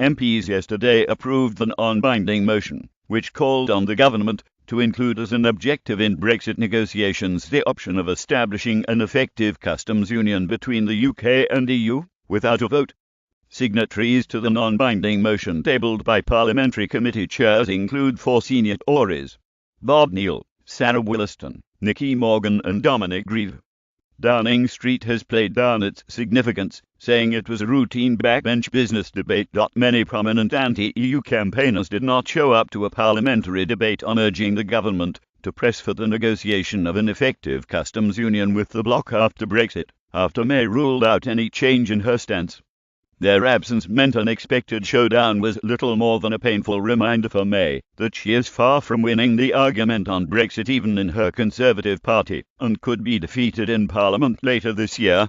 MPs yesterday approved the non-binding motion, which called on the government to include as an objective in Brexit negotiations the option of establishing an effective customs union between the UK and EU, without a vote. Signatories to the non-binding motion tabled by parliamentary committee chairs include 4 senior Tories: Bob Neill, Sarah Williston, Nicky Morgan and Dominic Grieve. Downing Street has played down its significance, saying it was a routine backbench business debate. Many prominent anti-EU campaigners did not show up to a parliamentary debate on urging the government to press for the negotiation of an effective customs union with the bloc after Brexit, after May ruled out any change in her stance. Their absence meant an expected showdown was little more than a painful reminder for May that she is far from winning the argument on Brexit even in her Conservative Party, and could be defeated in Parliament later this year.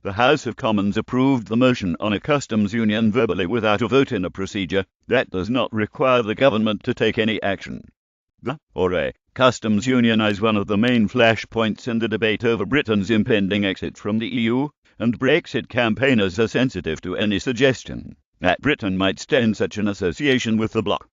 The House of Commons approved the motion on a customs union verbally without a vote in a procedure that does not require the government to take any action. The customs union is one of the main flashpoints in the debate over Britain's impending exit from the EU, and Brexit campaigners are sensitive to any suggestion that Britain might stay in such an association with the bloc.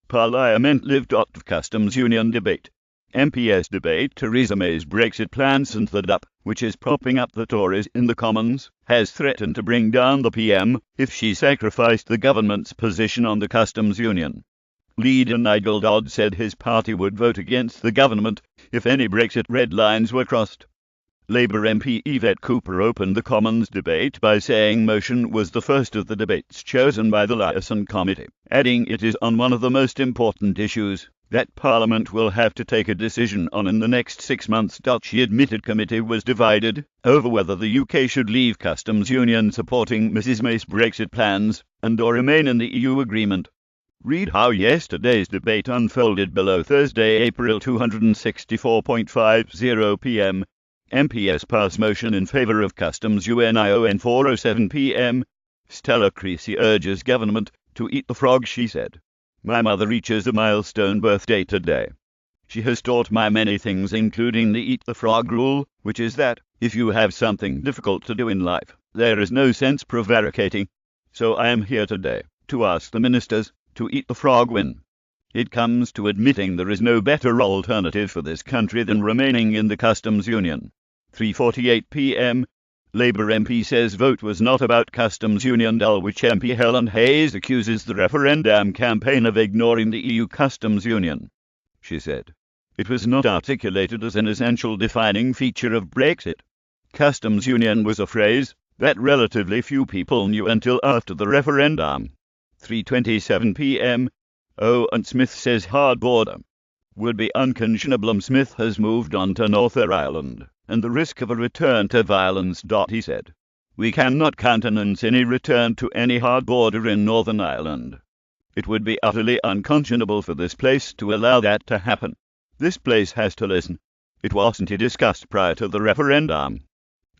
Parliament lived out of customs union debate. MPs debate Theresa May's Brexit plans, and the DUP, which is propping up the Tories in the Commons, has threatened to bring down the PM if she sacrificed the government's position on the customs union. Leader Nigel Dodd said his party would vote against the government if any Brexit red lines were crossed. Labour MP Yvette Cooper opened the Commons debate by saying motion was the first of the debates chosen by the Liaison Committee, adding it is on one of the most important issues that Parliament will have to take a decision on in the next 6 months. She admitted committee was divided over whether the UK should leave customs union supporting Mrs May's Brexit plans and or remain in the EU agreement. Read how yesterday's debate unfolded below. Thursday, April 264.50 p.m. MPs pass motion in favour of customs union 4:07 p.m. Stella Creasy urges government to eat the frog. She said, "My mother reaches a milestone birthday today. She has taught me many things, including the eat the frog rule, which is that if you have something difficult to do in life, there is no sense prevaricating. So I am here today to ask the ministers to eat the frog when it comes to admitting there is no better alternative for this country than remaining in the customs union." 3:48 p.m. Labour MP says vote was not about customs union. Dulwich MP Helen Hayes accuses the referendum campaign of ignoring the EU customs union. She said, "It was not articulated as an essential defining feature of Brexit. Customs union was a phrase that relatively few people knew until after the referendum." 3:27 p.m. Owen Smith says hard border would be unconscionable. Smith has moved on to Northern Ireland and the risk of a return to violence. He said, "We cannot countenance any return to any hard border in Northern Ireland. It would be utterly unconscionable for this place to allow that to happen. This place has to listen. It wasn't discussed prior to the referendum.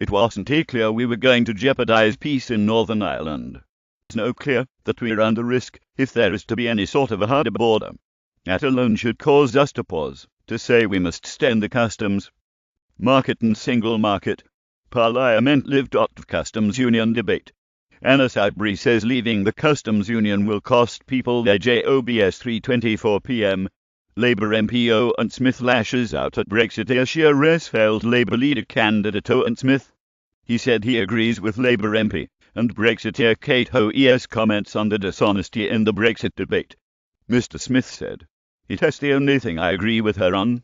It wasn't clear we were going to jeopardize peace in Northern Ireland. It's now clear that we're under risk if there is to be any sort of a hard border. That alone should cause us to pause, to say we must stay in the customs market and single market." Parliament lived out of customs union debate. Anna Soutbury says leaving the customs union will cost people their jobs. 3:24 p.m. Labour MP Owen Smith lashes out at Brexiteer. She arrests failed Labour leader candidate Owen Smith. He said he agrees with Labour MP and Brexiteer Kate Hoe's comments on the dishonesty in the Brexit debate. Mr Smith said, "It is the only thing I agree with her on.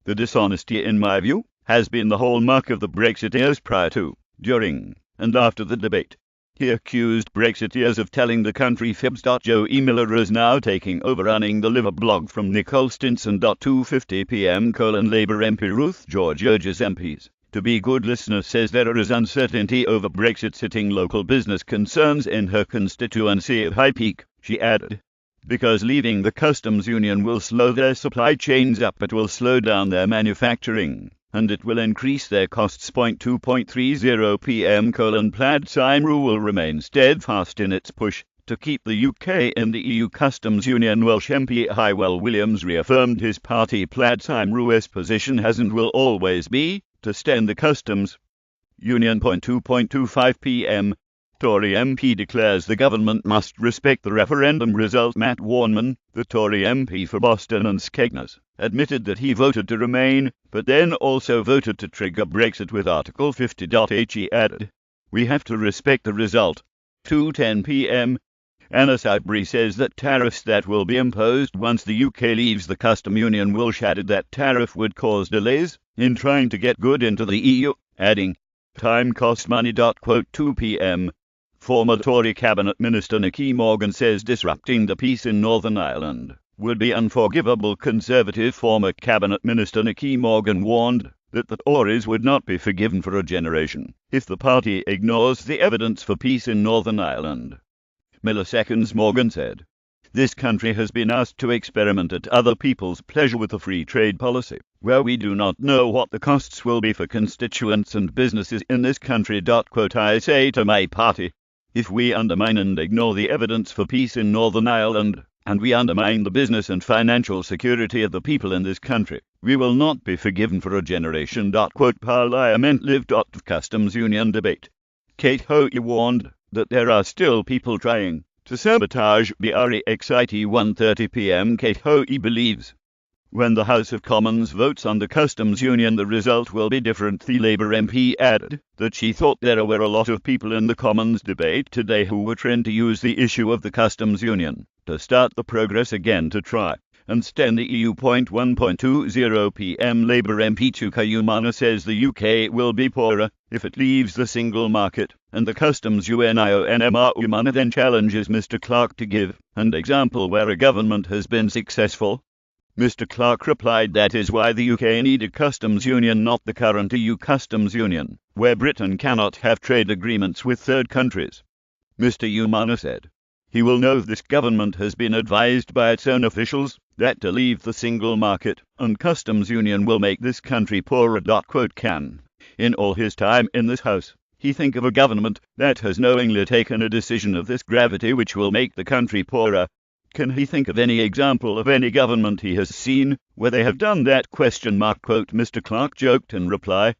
The dishonesty, in my view, has been the hallmark of the Brexiteers prior to, during, and after the debate." He accused Brexiteers of telling the country fibs. Joe E. Miller is now taking over running the Liver blog from Nicole Stinson. 2:50 p.m. Labour MP Ruth George urges MPs to be good listeners. Says there is uncertainty over Brexit sitting local business concerns in her constituency of High Peak. She added, "Because leaving the customs union will slow their supply chains up, it will slow down their manufacturing, and it will increase their costs." 2:30 p.m. Plaid Cymru will remain steadfast in its push to keep the UK in the EU customs union. Welsh MP Hywel Williams reaffirmed his party Plaid Cymru's position has and will always be to stay in the customs union. 2:25 p.m. Tory MP declares the government must respect the referendum result. Matt Warnman, the Tory MP for Boston and Skegness, admitted that he voted to remain, but then also voted to trigger Brexit with Article 50. He added, "We have to respect the result." 2:10 p.m. Anna Soutbury says that tariffs that will be imposed once the UK leaves the custom union will shatter that tariff would cause delays in trying to get goods into the EU, adding, "Time costs money." 2 p.m. Former Tory Cabinet Minister Nicky Morgan says disrupting the peace in Northern Ireland would be unforgivable. Conservative former Cabinet Minister Nicky Morgan warned that the Tories would not be forgiven for a generation if the party ignores the evidence for peace in Northern Ireland. Milliseconds, Morgan said. This country has been asked to experiment at other people's pleasure with a free trade policy, where we do not know what the costs will be for constituents and businesses in this country. I say to my party, if we undermine and ignore the evidence for peace in Northern Ireland, and we undermine the business and financial security of the people in this country, we will not be forgiven for a generation. Parliament lived. Customs union debate. Kate Hoey warned that there are still people trying to sabotage Brexit. 1:30 p.m. Kate Hoey believes when the House of Commons votes on the customs union the result will be different. The Labour MP added that she thought there were a lot of people in the Commons debate today who were trying to use the issue of the customs union to start the progress again to try and stem the EU. 1:20 p.m. Labour MP Chuka Umaña says the UK will be poorer if it leaves the single market and the customs union. Umaña then challenges Mr Clark to give an example where a government has been successful. Mr Clark replied that is why the UK need a customs union, not the current EU customs union, where Britain cannot have trade agreements with third countries. Mr Umaña said he will know this government has been advised by its own officials that to leave the single market and customs union will make this country poorer. Can, in all his time in this House, he think of a government that has knowingly taken a decision of this gravity which will make the country poorer? Can he think of any example of any government he has seen where they have done that? Mr Clark joked in reply,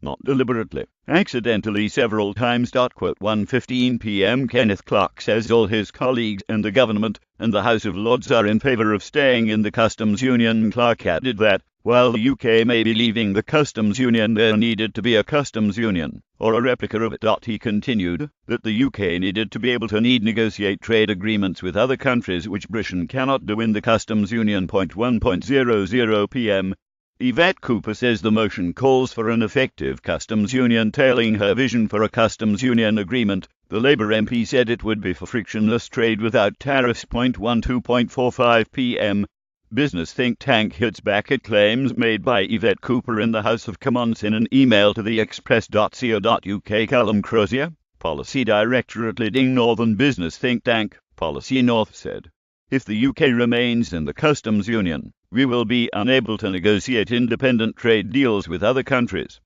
not deliberately, accidentally several times. 1:15 p.m. Kenneth Clark says all his colleagues in the government and the House of Lords are in favour of staying in the customs union. Clark added that while the UK may be leaving the customs union, there needed to be a customs union, or a replica of it. He continued that the UK needed to be able to negotiate trade agreements with other countries which Britain cannot do in the customs union. 1:00 p.m. Yvette Cooper says the motion calls for an effective customs union, tailing her vision for a customs union agreement. The Labour MP said it would be for frictionless trade without tariffs. 2:45 p.m. Business think tank hits back at claims made by Yvette Cooper in the House of Commons in an email to the Express.co.uk. Callum Crozier, Policy Director at leading Northern business think tank, Policy North, said, if the UK remains in the customs union, we will be unable to negotiate independent trade deals with other countries.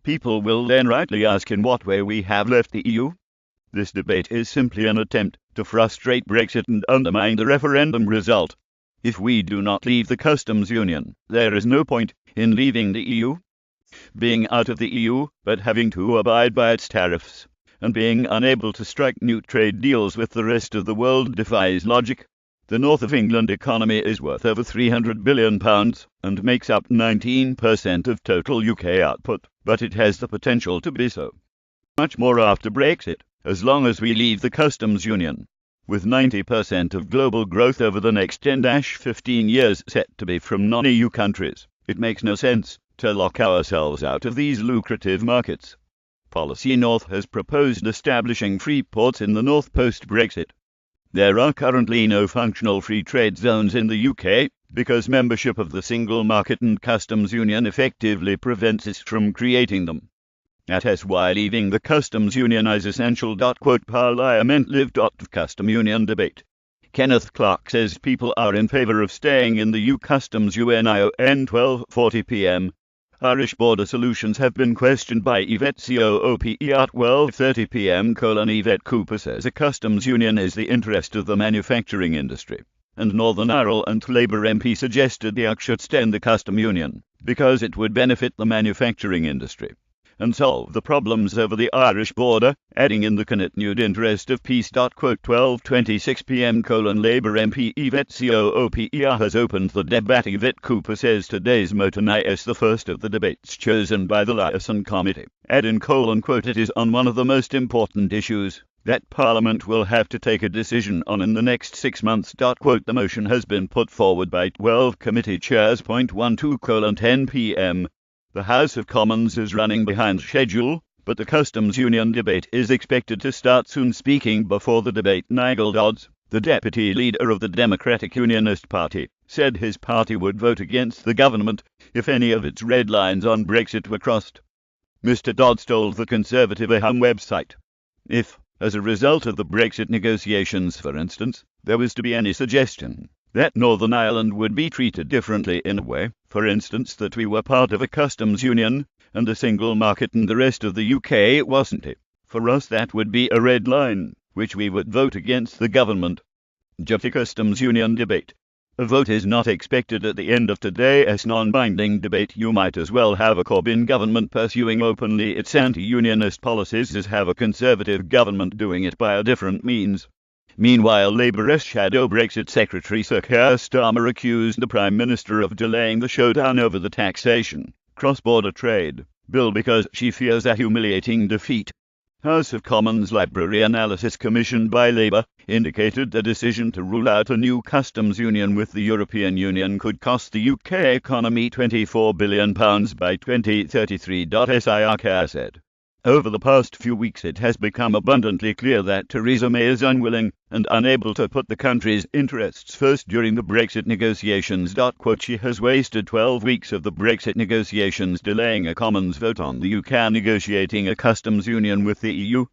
People will then rightly ask in what way we have left the EU. This debate is simply an attempt to frustrate Brexit and undermine the referendum result. If we do not leave the customs union, there is no point in leaving the EU. Being out of the EU, but having to abide by its tariffs, and being unable to strike new trade deals with the rest of the world defies logic. The North of England economy is worth over £300 billion and makes up 19% of total UK output, but it has the potential to be so much more after Brexit, as long as we leave the customs union. With 90% of global growth over the next 10-15 years set to be from non-EU countries, it makes no sense to lock ourselves out of these lucrative markets. Policy North has proposed establishing free ports in the North post-Brexit. There are currently no functional free trade zones in the UK because membership of the single market and customs union effectively prevents us from creating them. That is why leaving the customs union is essential. Parliament lived. Custom union debate. Kenneth Clark says people are in favour of staying in the EU customs union. 12:40 p.m. Irish border solutions have been questioned by Yvette Coop at 12:30 p.m. Yvette Cooper says a customs union is the interest of the manufacturing industry, and Northern Ireland Labour MP suggested the UK should stay in the customs union because it would benefit the manufacturing industry. and solve the problems over the Irish border, adding in the continued interest of peace. 12:26 p.m. Labour MP Yvette Cooper has opened the debate. Yvette Cooper says today's motion is the first of the debates chosen by the liaison committee. Adding, it is on one of the most important issues that Parliament will have to take a decision on in the next 6 months. The motion has been put forward by 12 committee chairs. 12:10 p.m. The House of Commons is running behind schedule, but the customs union debate is expected to start soon. Speaking before the debate, Nigel Dodds, the deputy leader of the Democratic Unionist Party, said his party would vote against the government if any of its red lines on Brexit were crossed. Mr. Dodds told the Conservative website, if, as a result of the Brexit negotiations, for instance, there was to be any suggestion that Northern Ireland would be treated differently in a way, for instance that we were part of a customs union and a single market and the rest of the UK wasn't it, for us that would be a red line, which we would vote against the government. The customs union debate. A vote is not expected at the end of today's non-binding debate. You might as well have a Corbyn government pursuing openly its anti-unionist policies as have a Conservative government doing it by a different means. Meanwhile, Labour's shadow Brexit Secretary Sir Keir Starmer accused the Prime Minister of delaying the showdown over the taxation, cross-border trade bill because she fears a humiliating defeat. House of Commons Library analysis commissioned by Labour indicated the decision to rule out a new customs union with the European Union could cost the UK economy £24 billion by 2033. Sir Keir said. Over the past few weeks it has become abundantly clear that Theresa May is unwilling and unable to put the country's interests first during the Brexit negotiations. She has wasted 12 weeks of the Brexit negotiations delaying a Commons vote on the UK negotiating a customs union with the EU,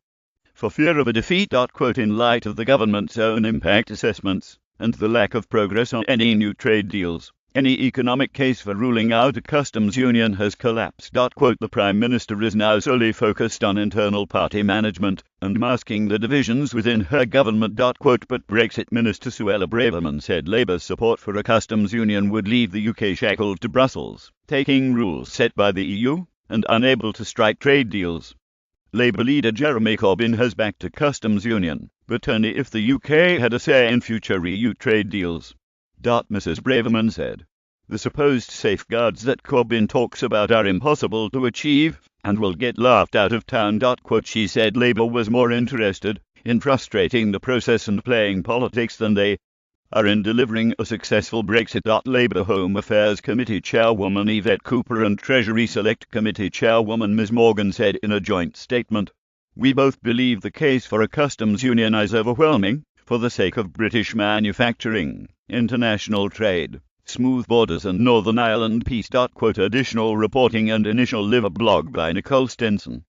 for fear of a defeat. In light of the government's own impact assessments and the lack of progress on any new trade deals, any economic case for ruling out a customs union has collapsed. The Prime Minister is now solely focused on internal party management and masking the divisions within her government. But Brexit Minister Suella Braverman said Labour's support for a customs union would leave the UK shackled to Brussels, taking rules set by the EU and unable to strike trade deals. Labour leader Jeremy Corbyn has backed a customs union, but only if the UK had a say in future EU trade deals. Mrs. Braverman said. The supposed safeguards that Corbyn talks about are impossible to achieve and will get laughed out of town. She said Labour was more interested in frustrating the process and playing politics than they are in delivering a successful Brexit. Labour Home Affairs Committee Chairwoman Yvette Cooper and Treasury Select Committee Chairwoman Ms Morgan said in a joint statement, "We both believe the case for a customs union is overwhelming for the sake of British manufacturing, international trade, smooth borders and Northern Ireland peace." Additional reporting and initial live blog by Nicole Stinson.